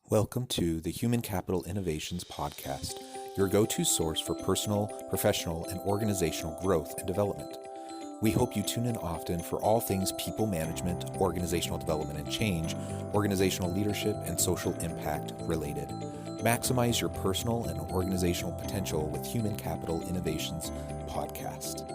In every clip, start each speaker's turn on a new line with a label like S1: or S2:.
S1: Welcome to the Human Capital Innovations Podcast, your go-to source for personal, professional, and organizational growth and development. We hope you tune in often for all things people management, organizational development and change, organizational leadership, and social impact related. Maximize your personal and organizational potential with Human Capital Innovations Podcast.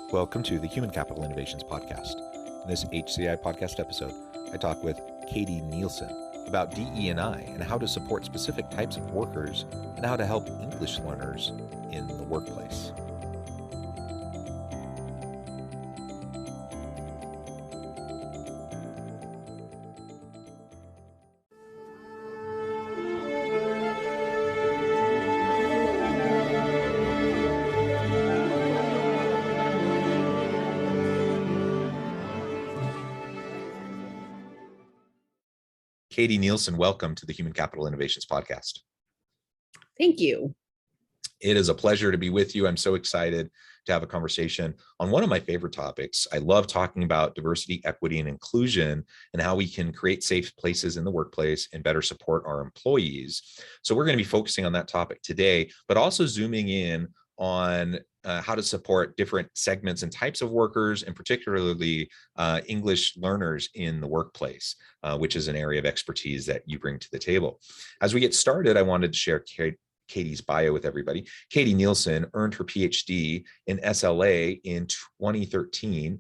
S1: Welcome to the Human Capital Innovations Podcast. In this HCI podcast episode, I talk with Katie Nielson about DE&I and how to support specific types of workers and how to help English learners in the workplace. Katie Nielson, welcome to the Human Capital Innovations Podcast.
S2: Thank you.
S1: It is a pleasure to be with you. I'm so excited to have a conversation on one of my favorite topics. I love talking about diversity, equity, and inclusion and how we can create safe places in the workplace and better support our employees. So we're going to be focusing on that topic today, but also zooming in on how to support different segments and types of workers, and particularly English learners in the workplace, which is an area of expertise that you bring to the table. As we get started, I wanted to share Katie's bio with everybody. Katie Nielson earned her PhD in SLA in 2013.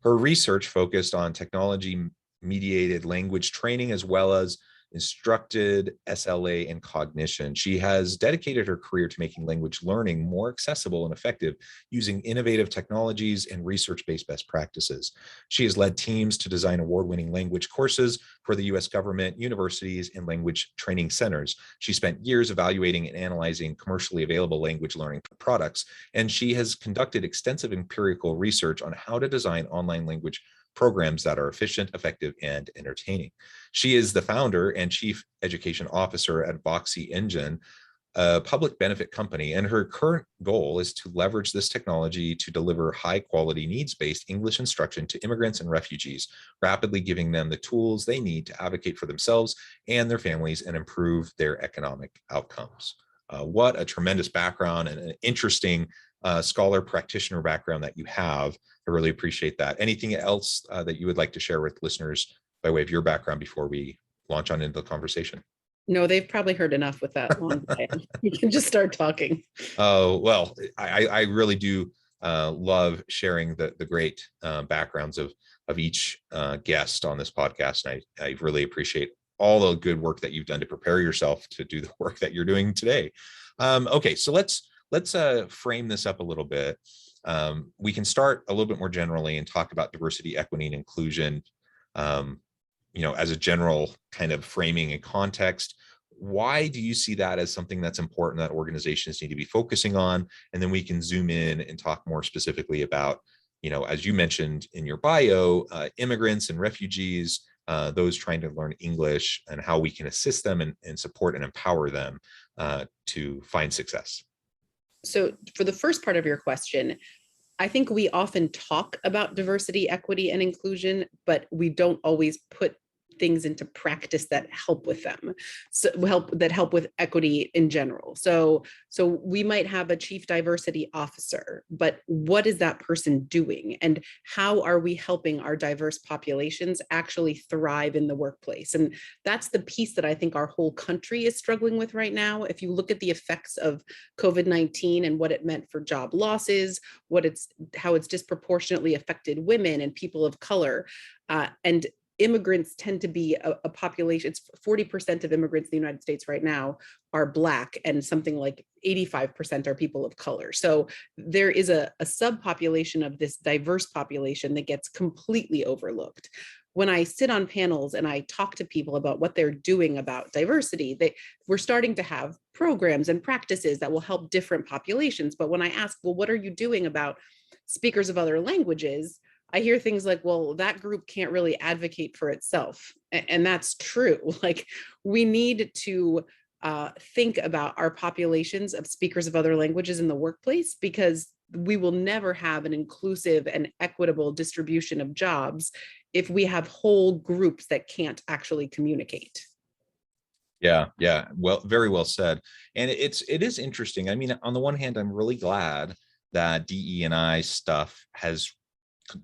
S1: Her research focused on technology-mediated language training as well as instructed SLA and cognition. She has dedicated her career to making language learning more accessible and effective using innovative technologies and research-based best practices. She has led teams to design award-winning language courses for the US government, universities, and language training centers. She spent years evaluating and analyzing commercially available language learning products, and she has conducted extensive empirical research on how to design online language programs that are efficient, effective, and entertaining. She is the founder and chief education officer at Voxy Engine, a public benefit company, and her current goal is to leverage this technology to deliver high-quality, needs-based English instruction to immigrants and refugees, rapidly giving them the tools they need to advocate for themselves and their families and improve their economic outcomes. What a tremendous background and an interesting scholar practitioner background that you have. I really appreciate that. Anything else that you would like to share with listeners by way of your background before we launch on into the conversation?
S2: No, they've probably heard enough with that long plan. You can just start talking.
S1: Oh, well, I really do love sharing the great backgrounds of each guest on this podcast. And I really appreciate all the good work that you've done to prepare yourself to do the work that you're doing today. Okay, so let's frame this up a little bit. We can start a little bit more generally and talk about diversity, equity, and inclusion, as a general kind of framing and context. Why do you see that as something that's important that organizations need to be focusing on? And then we can zoom in and talk more specifically about, as you mentioned in your bio, immigrants and refugees, those trying to learn English, and how we can assist them and support and empower them to find success.
S2: So for the first part of your question, I think we often talk about diversity, equity, and inclusion, but we don't always put things into practice that help with them, help with equity in general. So we might have a chief diversity officer, but what is that person doing? And how are we helping our diverse populations actually thrive in the workplace? And that's the piece that I think our whole country is struggling with right now. If you look at the effects of COVID-19 and what it meant for job losses, how it's disproportionately affected women and people of color, and immigrants tend to be a population. It's 40% of immigrants in the United States right now are Black, and something like 85% are people of color. So there is a subpopulation of this diverse population that gets completely overlooked. When I sit on panels and I talk to people about what they're doing about diversity, we're starting to have programs and practices that will help different populations. But when I ask, well, what are you doing about speakers of other languages? I hear things like, well, that group can't really advocate for itself. And that's true. Like, we need to think about our populations of speakers of other languages in the workplace, because we will never have an inclusive and equitable distribution of jobs if we have whole groups that can't actually communicate.
S1: Yeah, yeah. Well, very well said. And it is interesting. I mean, on the one hand, I'm really glad that DE&I stuff has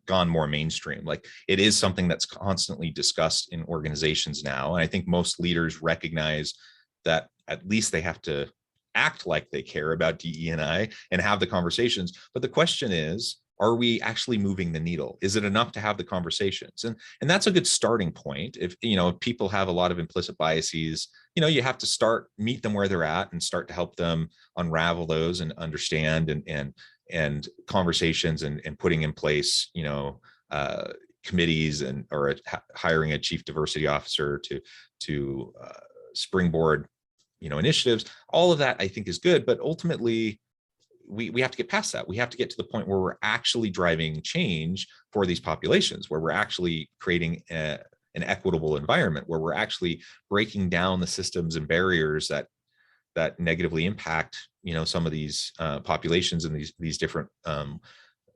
S1: gone more mainstream. Like, it is something that's constantly discussed in organizations now. And I think most leaders recognize that at least they have to act like they care about DE&I and have the conversations. But the question is, are we actually moving the needle? Is it enough to have the conversations? And that's a good starting point. If if people have a lot of implicit biases, you have to meet them where they're at and start to help them unravel those and understand, and conversations, and putting in place committees, or hiring a chief diversity officer to springboard initiatives. All of that I think is good, but ultimately we have to get past that. We have to get to the point where we're actually driving change for these populations, where we're actually creating an equitable environment, where we're actually breaking down the systems and barriers that negatively impact some of these populations and these different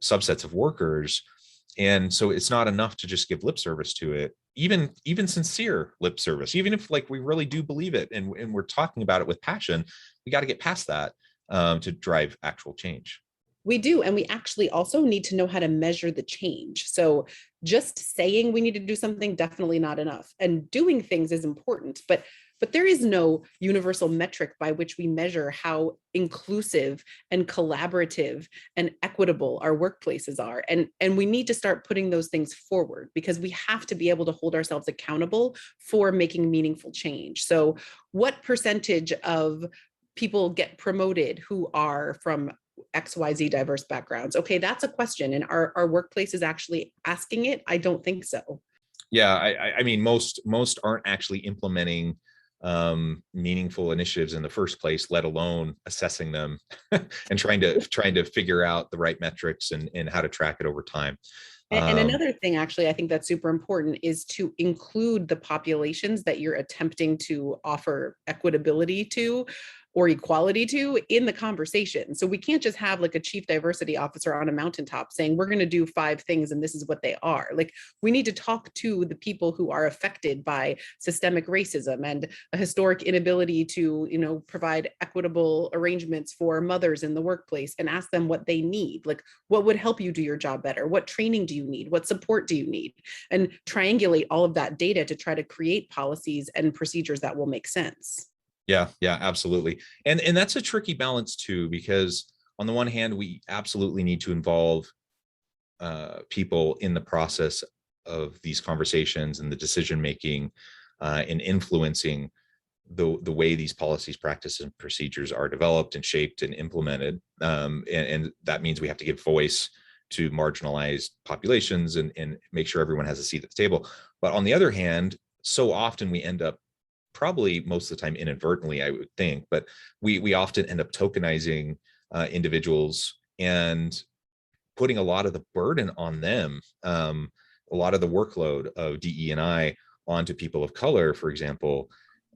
S1: subsets of workers. And so it's not enough to just give lip service to it, even sincere lip service, even if we really do believe it, and we're talking about it with passion. We got to get past that to drive actual change.
S2: We do. And we actually also need to know how to measure the change. So just saying we need to do something, definitely not enough. And doing things is important, but there is no universal metric by which we measure how inclusive and collaborative and equitable our workplaces are. And we need to start putting those things forward, because we have to be able to hold ourselves accountable for making meaningful change. So what percentage of people get promoted who are from XYZ diverse backgrounds? Okay, that's a question. And our workplace is actually asking it? I don't think so.
S1: Yeah, I mean, most aren't actually implementing meaningful initiatives in the first place, let alone assessing them and trying to figure out the right metrics and how to track it over time.
S2: And another thing, actually, I think that's super important, is to include the populations that you're attempting to offer equitability to or equality to in the conversation. So we can't just have a chief diversity officer on a mountaintop saying, we're going to do 5 things and this is what they are. We need to talk to the people who are affected by systemic racism and a historic inability to, provide equitable arrangements for mothers in the workplace, and ask them what they need. What would help you do your job better? What training do you need? What support do you need? And triangulate all of that data to try to create policies and procedures that will make sense.
S1: Yeah, absolutely. And that's a tricky balance too, because on the one hand, we absolutely need to involve people in the process of these conversations and the decision making, and influencing the way these policies, practices, and procedures are developed and shaped and implemented. And that means we have to give voice to marginalized populations and make sure everyone has a seat at the table. But on the other hand, so often we end up, probably most of the time inadvertently, I would think, but we often end up tokenizing individuals and putting a lot of the burden on them, a lot of the workload of DE&I onto people of color, for example,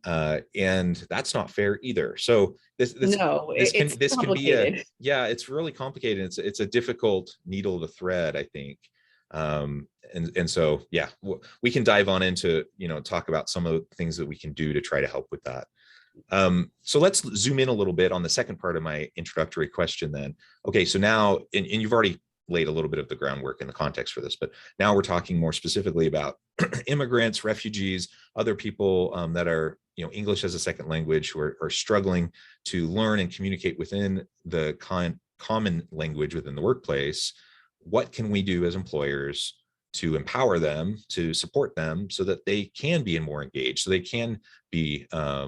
S1: and that's not fair either. So this can be it's really complicated. It's a difficult needle to thread, I think. And so, yeah, we can dive on into, talk about some of the things that we can do to try to help with that. So let's zoom in a little bit on the second part of my introductory question then. Okay, so now, and you've already laid a little bit of the groundwork in the context for this, but now we're talking more specifically about immigrants, refugees, other people that are, English as a second language, who are struggling to learn and communicate within the common language within the workplace. What can we do as employers to empower them, to support them, so that they can be more engaged, so they can be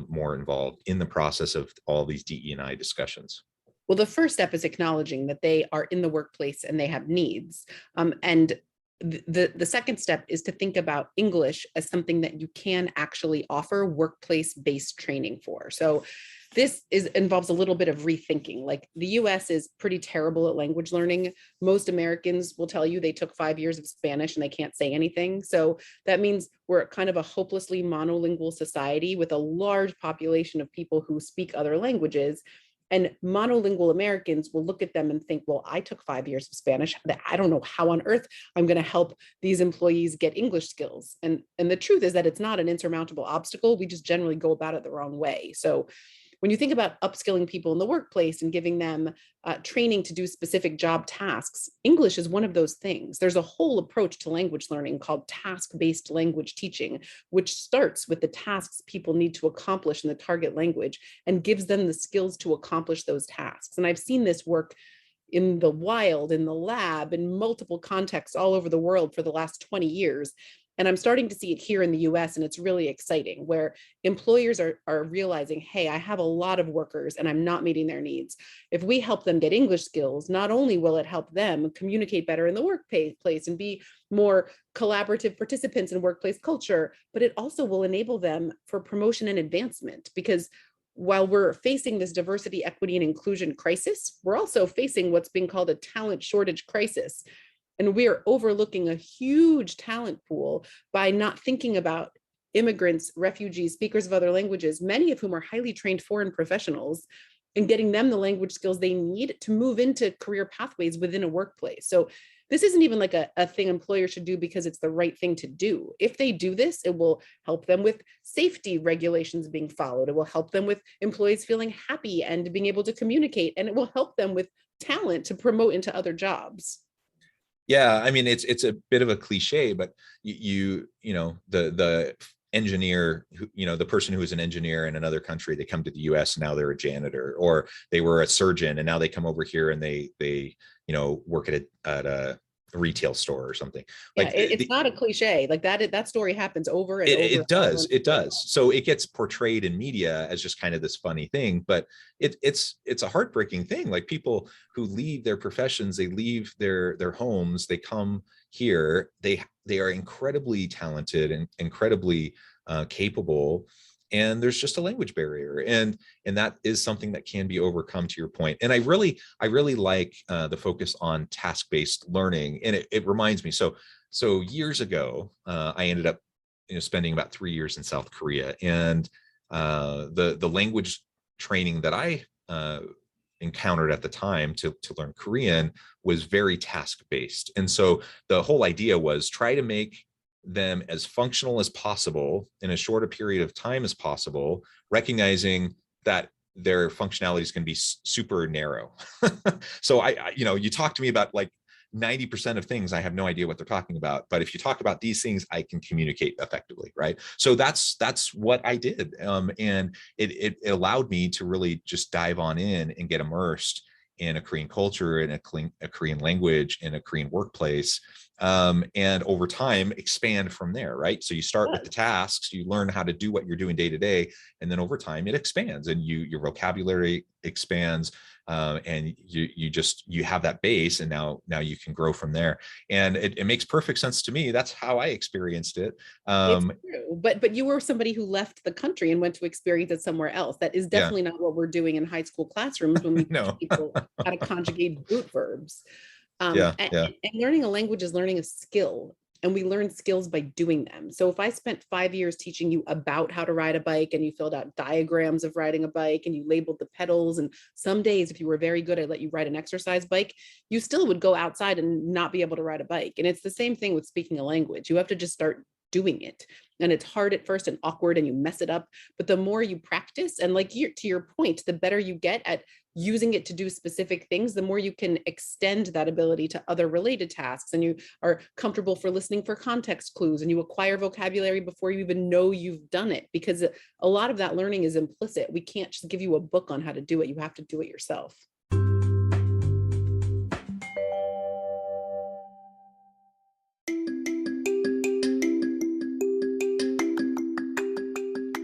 S1: more involved in the process of all these DE&I discussions?
S2: Well, the first step is acknowledging that they are in the workplace and they have needs. And the second step is to think about English as something that you can actually offer workplace-based training for. So this involves a little bit of rethinking. Like the US is pretty terrible at language learning. Most Americans will tell you they took 5 years of Spanish and they can't say anything. So that means we're kind of a hopelessly monolingual society with a large population of people who speak other languages. And monolingual Americans will look at them and think, well, I took 5 years of Spanish. I don't know how on earth I'm going to help these employees get English skills. And the truth is that it's not an insurmountable obstacle. We just generally go about it the wrong way. So when you think about upskilling people in the workplace and giving them training to do specific job tasks, English is one of those things. There's a whole approach to language learning called task-based language teaching, which starts with the tasks people need to accomplish in the target language and gives them the skills to accomplish those tasks. And I've seen this work in the wild, in the lab, in multiple contexts all over the world for the last 20 years. And I'm starting to see it here in the US, and it's really exciting, where employers are realizing, hey, I have a lot of workers and I'm not meeting their needs. If we help them get English skills, not only will it help them communicate better in the workplace and be more collaborative participants in workplace culture, but it also will enable them for promotion and advancement. Because while we're facing this diversity, equity, and inclusion crisis, we're also facing what's being called a talent shortage crisis. And we are overlooking a huge talent pool by not thinking about immigrants, refugees, speakers of other languages, many of whom are highly trained foreign professionals, and getting them the language skills they need to move into career pathways within a workplace. So this isn't even like a thing employers should do because it's the right thing to do. If they do this, it will help them with safety regulations being followed. It will help them with employees feeling happy and being able to communicate, and it will help them with talent to promote into other jobs.
S1: Yeah, I mean, it's a bit of a cliche, but you know, the engineer who, you know, the person who was an engineer in another country, they come to the US, now they're a janitor, or they were a surgeon and now they come over here and they you know, work at a retail store or something. Like,
S2: yeah, it's not a cliche. Like that story happens over and over.
S1: It does. So it gets portrayed in media as just kind of this funny thing, but it's a heartbreaking thing. Like people who leave their professions, they leave their homes, they come here, they are incredibly talented and incredibly capable, and there's just a language barrier, and that is something that can be overcome, to your point. And I really like the focus on task-based learning, and it reminds me. So years ago, I ended up, you know, spending about 3 years in South Korea, and the language training that I encountered at the time to learn Korean was very task-based. And so the whole idea was try to make them as functional as possible in as short a period of time as possible, recognizing that their functionality is going to be super narrow. So I, you know, you talk to me about like 90% of things, I have no idea what they're talking about. But if you talk about these things, I can communicate effectively, right? So that's what I did. And it allowed me to really just dive on in and get immersed in a Korean culture, in a Korean language, in a Korean workplace, and over time expand from there, right? So you start with the tasks, you learn how to do what you're doing day to day, and then over time it expands, and your vocabulary expands, and you have that base, and now you can grow from there. And it makes perfect sense to me. That's how I experienced it.
S2: It's true, but you were somebody who left the country and went to experience it somewhere else. That is definitely not what we're doing in high school classrooms when we teach people how to conjugate boot verbs. And learning a language is learning a skill, and we learn skills by doing them. So if I spent 5 years teaching you about how to ride a bike, and you filled out diagrams of riding a bike, and you labeled the pedals, and some days if you were very good, I'd let you ride an exercise bike, you still would go outside and not be able to ride a bike. And it's the same thing with speaking a language. You have to just start doing it, and it's hard at first and awkward, and you mess it up, but the more you practice, and like to your point, the better you get at using it to do specific things, the more you can extend that ability to other related tasks, and you are comfortable for listening for context clues, and you acquire vocabulary before you even know you've done it, because a lot of that learning is implicit. We can't just give you a book on how to do it. You have to do it yourself.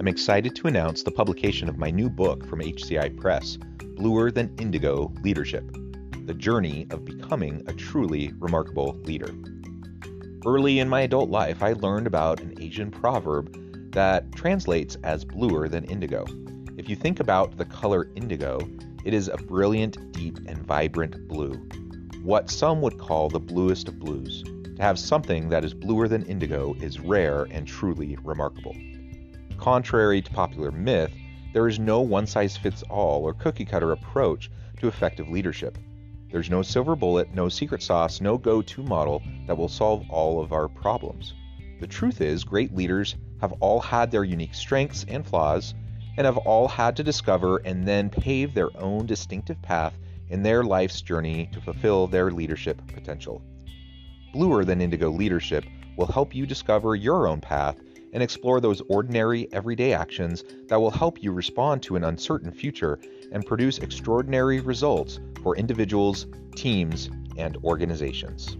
S1: I'm excited to announce the publication of my new book from HCI Press, Bluer Than Indigo Leadership: The Journey of Becoming a Truly Remarkable Leader. Early in my adult life, I learned about an Asian proverb that translates as bluer than indigo. If you think about the color indigo, it is a brilliant, deep, and vibrant blue, what some would call the bluest of blues. To have something that is bluer than indigo is rare and truly remarkable. Contrary to popular myth, there is no one-size-fits-all or cookie-cutter approach to effective leadership. There's no silver bullet, no secret sauce, no go-to model that will solve all of our problems. The truth is, great leaders have all had their unique strengths and flaws, and have all had to discover and then pave their own distinctive path in their life's journey to fulfill their leadership potential. Bluer than indigo leadership will help you discover your own path and explore those ordinary, everyday actions that will help you respond to an uncertain future and produce extraordinary results for individuals, teams, and organizations.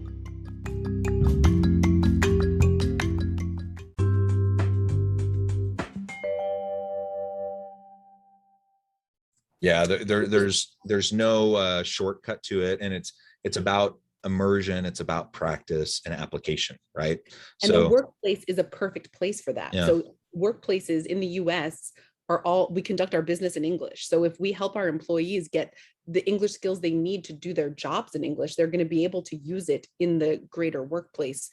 S1: Yeah, there's no shortcut to it, and it's about immersion, it's about practice and application, right?
S2: And the workplace is a perfect place for that.
S1: Yeah.
S2: So workplaces in the US we conduct our business in English. So if we help our employees get the English skills they need to do their jobs in English, they're going to be able to use it in the greater workplace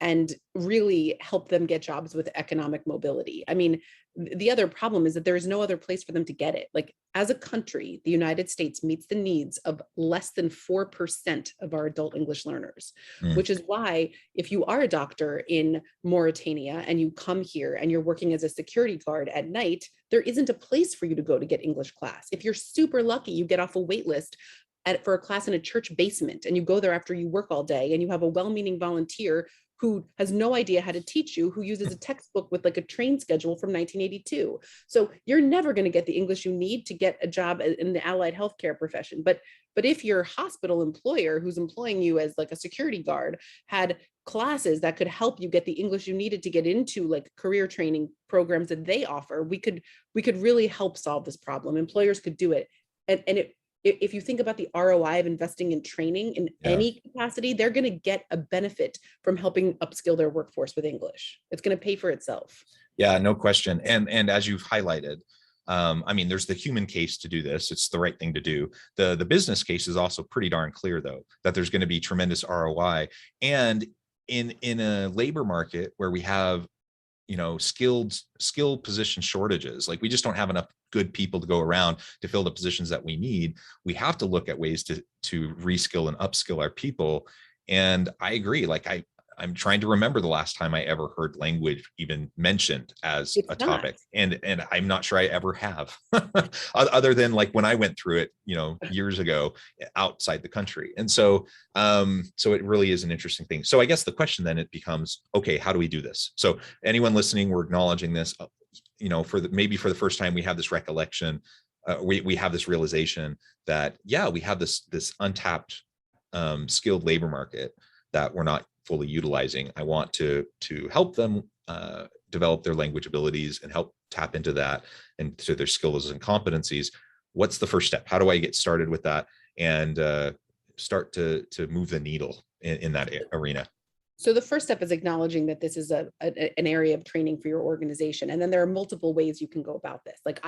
S2: and really help them get jobs with economic mobility. I mean, the other problem is that there is no other place for them to get it. Like, as a country, the United States meets the needs of less than 4% of our adult English learners, which is why if you are a doctor in Mauritania and you come here and you're working as a security guard at night, there isn't a place for you to go to get English class. If you're super lucky, you get off a wait list for a class in a church basement and you go there after you work all day and you have a well-meaning volunteer who has no idea how to teach you, who uses a textbook with like a train schedule from 1982. So you're never going to get the English you need to get a job in the allied healthcare profession. But if your hospital employer who's employing you as like a security guard had classes that could help you get the English you needed to get into like career training programs that they offer, we could really help solve this problem. Employers could do it. And if you think about the ROI of investing in training in any capacity, they're going to get a benefit from helping upskill their workforce with English. It's going to pay for itself.
S1: Yeah, no question. And as you've highlighted, I mean, there's the human case to do this. It's the right thing to do. The business case is also pretty darn clear, though, that there's going to be tremendous ROI. And in a labor market where we have, skilled position shortages, like we just don't have enough good people to go around to fill the positions that we need. We have to look at ways to reskill and upskill our people. And I agree. Like I'm trying to remember the last time I ever heard language even mentioned as a topic. And I'm not sure I ever have, other than like when I went through it, years ago outside the country. And so it really is an interesting thing. So I guess the question then it becomes, okay, how do we do this? So anyone listening, we're acknowledging this, maybe for the first time, we have this recollection, we have this realization that, we have this untapped skilled labor market that we're not fully utilizing. I want to help them develop their language abilities and help tap into that and to their skills and competencies. What's the first step? How do I get started with that and start to move the needle in that arena?
S2: So the first step is acknowledging that this is an area of training for your organization. And then there are multiple ways you can go about this. Like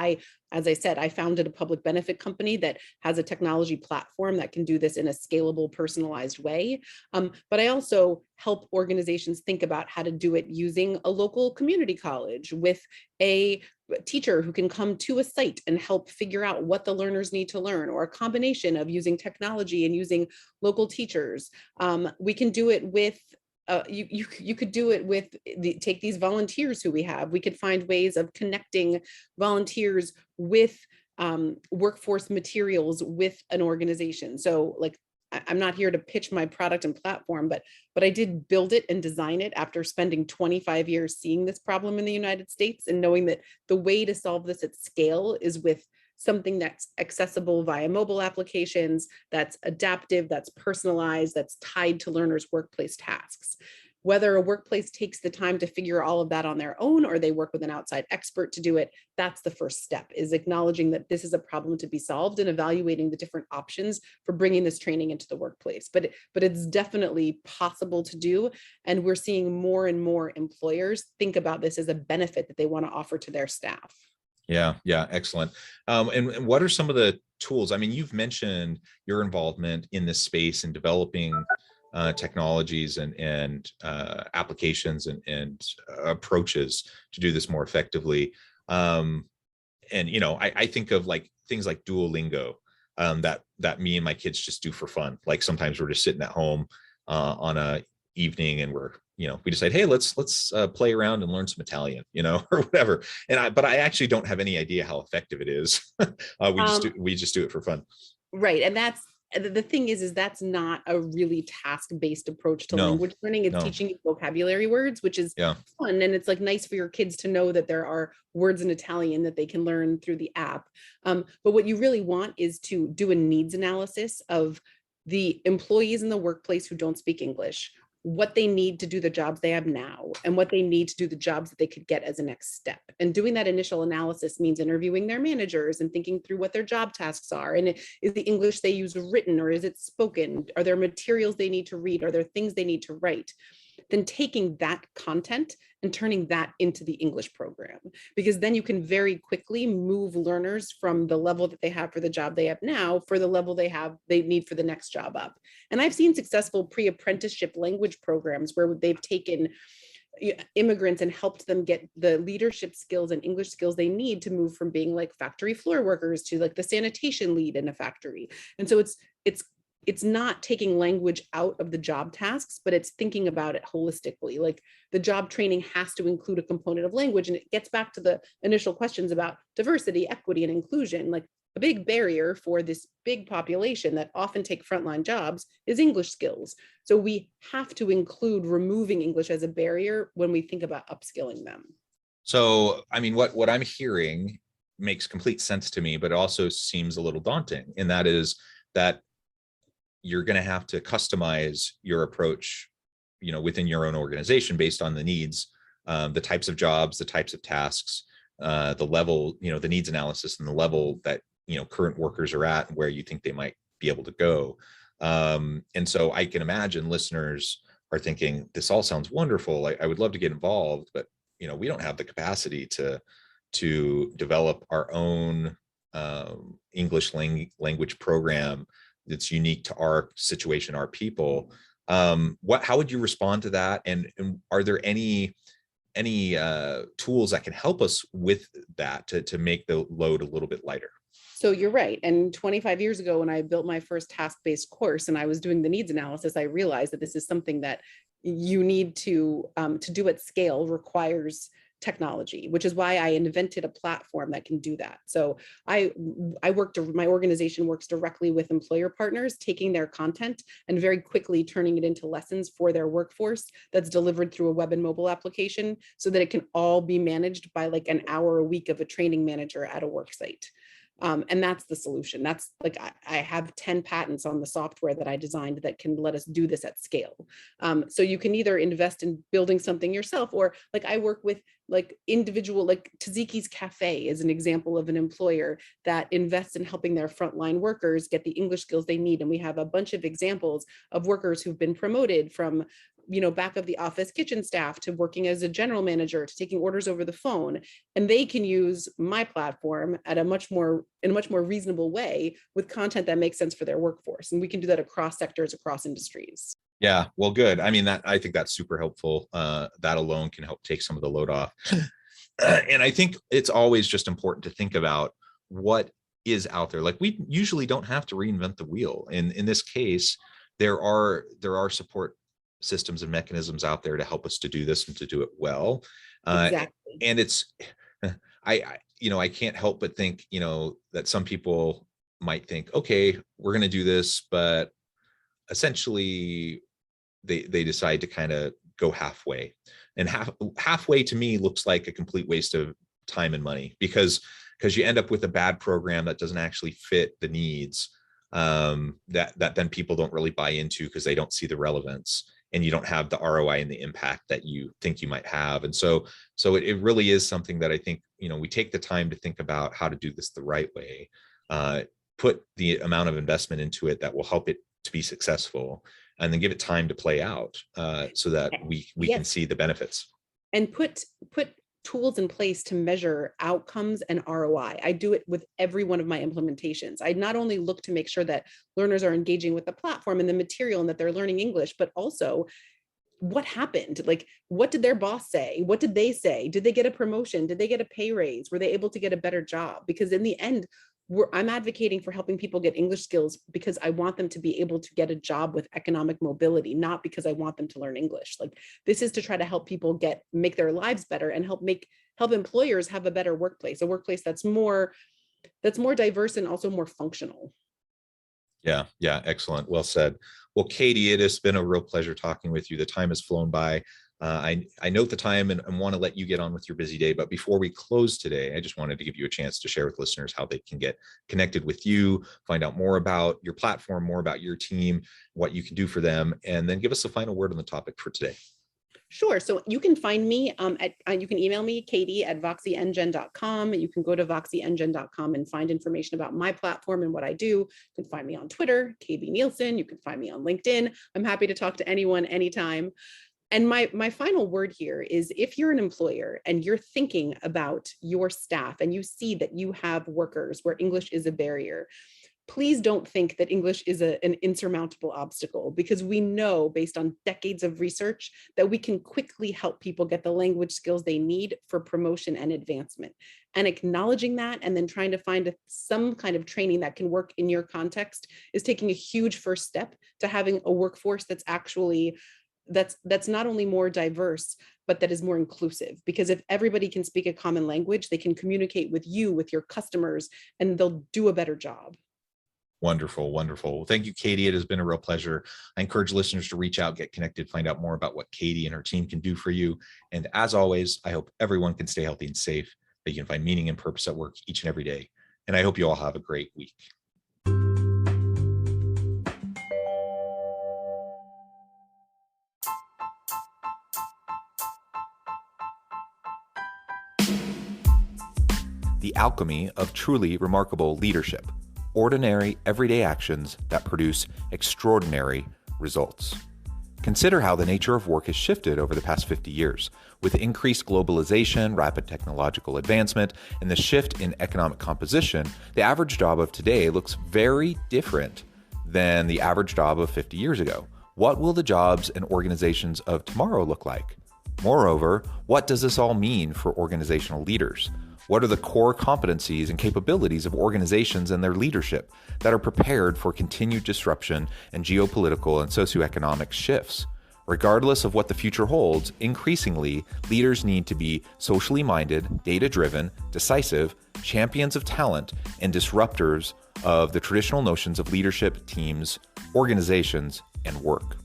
S2: as I said, I founded a public benefit company that has a technology platform that can do this in a scalable, personalized way. But I also help organizations think about how to do it using a local community college with a teacher who can come to a site and help figure out what the learners need to learn, or a combination of using technology and using local teachers. We can do it with you could do it with take these volunteers who we have. We could find ways of connecting volunteers with workforce materials with an organization. So like, I'm not here to pitch my product and platform, but I did build it and design it after spending 25 years seeing this problem in the United States and knowing that the way to solve this at scale is with something that's accessible via mobile applications, that's adaptive, that's personalized, that's tied to learners' workplace tasks. Whether a workplace takes the time to figure all of that on their own or they work with an outside expert to do it, that's the first step, is acknowledging that this is a problem to be solved and evaluating the different options for bringing this training into the workplace. But it's definitely possible to do. And we're seeing more and more employers think about this as a benefit that they want to offer to their staff.
S1: Yeah, yeah, excellent. And what are some of the tools? I mean, you've mentioned your involvement in this space and developing technologies and applications and approaches to do this more effectively. And I think of like things like Duolingo that me and my kids just do for fun. Like sometimes we're just sitting at home on a evening and we decide, hey, let's play around and learn some Italian, or whatever. But I actually don't have any idea how effective it is. We just do it for fun.
S2: Right. And that's the thing is that's not a really task-based approach to language learning. It's teaching you vocabulary words, which is fun. And it's like nice for your kids to know that there are words in Italian that they can learn through the app. But what you really want is to do a needs analysis of the employees in the workplace who don't speak English, what they need to do the jobs they have now, and what they need to do the jobs that they could get as a next step. And doing that initial analysis means interviewing their managers and thinking through what their job tasks are. And is the English they use written or is it spoken? Are there materials they need to read? Are there things they need to write? Then taking that content and turning that into the English program, because then you can very quickly move learners from the level that they have for the job they have now for the level they need for the next job up. And I've seen successful pre-apprenticeship language programs where they've taken immigrants and helped them get the leadership skills and English skills they need to move from being like factory floor workers to like the sanitation lead in a factory. And so it's not taking language out of the job tasks, but it's thinking about it holistically. Like the job training has to include a component of language. And it gets back to the initial questions about diversity, equity, and inclusion. Like a big barrier for this big population that often take frontline jobs is English skills. So we have to include removing English as a barrier when we think about upskilling them.
S1: So, I mean, what I'm hearing makes complete sense to me, but it also seems a little daunting. And that is that you're going to have to customize your approach, within your own organization based on the needs, the types of jobs, the types of tasks, the level, the needs analysis and the level that, current workers are at and where you think they might be able to go. And so I can imagine listeners are thinking, this all sounds wonderful. I would love to get involved, but, we don't have the capacity to develop our own English language program that's unique to our situation, our people. How would you respond to that? And are there any tools that can help us with that to make the load a little bit lighter?
S2: So you're right. And 25 years ago, when I built my first task-based course and I was doing the needs analysis, I realized that this is something that you need to do at scale requires technology, which is why I invented a platform that can do that. So my organization works directly with employer partners, taking their content and very quickly turning it into lessons for their workforce that's delivered through a web and mobile application so that it can all be managed by like an hour a week of a training manager at a work site. And that's the solution. That's like, I have 10 patents on the software that I designed that can let us do this at scale. So you can either invest in building something yourself, or like I work with like individual, like Taziki's Cafe is an example of an employer that invests in helping their frontline workers get the English skills they need. And we have a bunch of examples of workers who've been promoted from back of the office kitchen staff to working as a general manager to taking orders over the phone. And they can use my platform in a much more reasonable way with content that makes sense for their workforce. And we can do that across sectors, across industries.
S1: Yeah, well, good. I mean, I think that's super helpful. That alone can help take some of the load off. And I think it's always just important to think about what is out there. Like we usually don't have to reinvent the wheel. In this case, there are support systems and mechanisms out there to help us to do this and to do it well. Exactly. And it's, I can't help but think, that some people might think, okay, we're going to do this, but essentially they decide to kind of go halfway. And halfway to me looks like a complete waste of time and money because you end up with a bad program that doesn't actually fit the needs, that then people don't really buy into because they don't see the relevance. and you don't have the ROI and the impact that you think you might have. And so it really is something that I think, we take the time to think about how to do this the right way, put the amount of investment into it that will help it to be successful, and then give it time to play out, so that we can see the benefits.
S2: And put tools in place to measure outcomes and ROI. I do it with every one of my implementations. I not only look to make sure that learners are engaging with the platform and the material and that they're learning English, but also what happened? Like, what did their boss say? What did they say? Did they get a promotion? Did they get a pay raise? Were they able to get a better job? Because in the end, I'm advocating for helping people get English skills because I want them to be able to get a job with economic mobility, not because I want them to learn English. Like, this is to try to help people make their lives better and help employers have a better workplace, a workplace that's more diverse and also more functional.
S1: Yeah. Excellent. Well said. Well, Katie, it has been a real pleasure talking with you. The time has flown by. I note the time and want to let you get on with your busy day. But before we close today, I just wanted to give you a chance to share with listeners how they can get connected with you, find out more about your platform, more about your team, what you can do for them, and then give us a final word on the topic for today.
S2: Sure. So you can find me you can email me, katie@voxyengine.com. You can go to voxyengine.com and find information about my platform and what I do. You can find me on Twitter, KB Nielson. You can find me on LinkedIn. I'm happy to talk to anyone, anytime. And my final word here is, if you're an employer and you're thinking about your staff and you see that you have workers where English is a barrier, please don't think that English is an insurmountable obstacle, because we know, based on decades of research, that we can quickly help people get the language skills they need for promotion and advancement. And acknowledging that and then trying to find some kind of training that can work in your context is taking a huge first step to having a workforce that's actually that's not only more diverse, but that is more inclusive. Because if everybody can speak a common language, they can communicate with you, with your customers, and they'll do a better job.
S1: Wonderful. Well, thank you, Katie. It has been a real pleasure. I encourage listeners to reach out, get connected, find out more about what Katie and her team can do for you. And as always, I hope everyone can stay healthy and safe, that you can find meaning and purpose at work each and every day. And I hope you all have a great week. The alchemy of truly remarkable leadership. Ordinary, everyday actions that produce extraordinary results. Consider how the nature of work has shifted over the past 50 years. With increased globalization, rapid technological advancement, and the shift in economic composition, the average job of today looks very different than the average job of 50 years ago. What will the jobs and organizations of tomorrow look like? Moreover, what does this all mean for organizational leaders? What are the core competencies and capabilities of organizations and their leadership that are prepared for continued disruption and geopolitical and socioeconomic shifts? Regardless of what the future holds, increasingly, leaders need to be socially minded, data-driven, decisive, champions of talent, and disruptors of the traditional notions of leadership, teams, organizations, and work.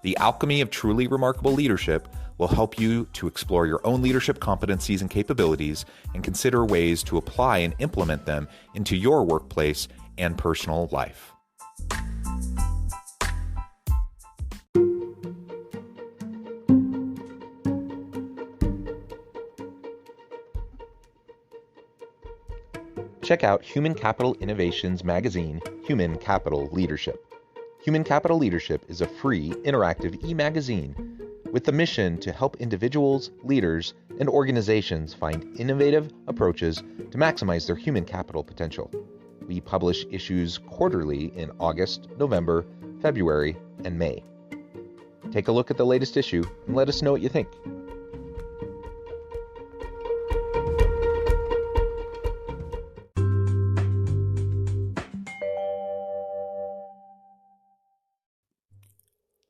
S1: The alchemy of truly remarkable leadership will help you to explore your own leadership competencies and capabilities and consider ways to apply and implement them into your workplace and personal life. Check out Human Capital Innovations magazine, Human Capital Leadership. Human Capital Leadership is a free, interactive e-magazine with the mission to help individuals, leaders, and organizations find innovative approaches to maximize their human capital potential. We publish issues quarterly in August, November, February, and May. Take a look at the latest issue and let us know what you think.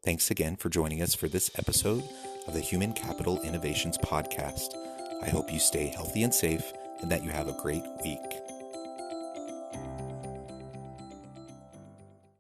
S1: Thanks again for joining us for this episode of the Human Capital Innovations Podcast. I hope you stay healthy and safe and that you have a great week.